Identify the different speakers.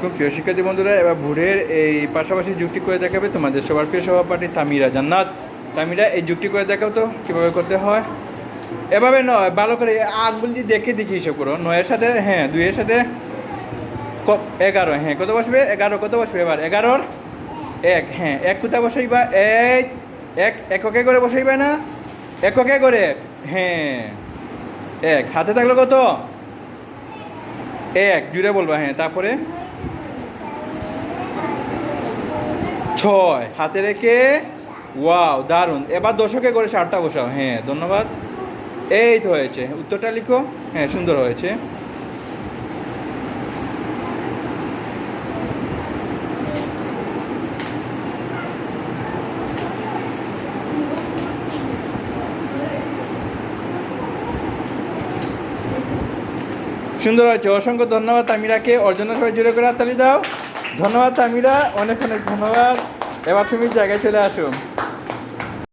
Speaker 1: আলাইকুম প্রিয় শিক্ষার্থী বন্ধুরা। এবার ভোরের এই পাশাপাশি যুক্তি করে দেখাবে তোমাদের সবার প্রিয় সহপাঠী তামিরা জান্নাত। তামিরা এই যুক্তি করে দেখাও তো কীভাবে করতে হয়। এভাবে নয়, ভালো করে আঙ্গুল দিয়ে দেখে দেখে হিসাব করো। 9-এর সাথে 2-এর সাথে 11, কত বসবে 11, কত বসবে এবার 11-র 1, 1 কোথায় বসাইবা, এই এককে করে বসাইবে না, এককে করে 1 হাতে থাকলো কত 1 জুড়ে বলবা। তারপরে 6 হাতে রেখে, ওয়াও দারুণ। এবার দশকে করে 7টা বসাও। ধন্যবাদ। এই তো হয়েছে, উত্তরটা লিখো। সুন্দর হয়েছে। সুন্দর হয়েছে, অসংখ্য ধন্যবাদ তামিরাকে। ওর জন্য সবাই জোরে করে হাততালি দাও। ধন্যবাদ তামিরা, অনেক অনেক ধন্যবাদ। এবার তুমি জায়গায় চলে আসো।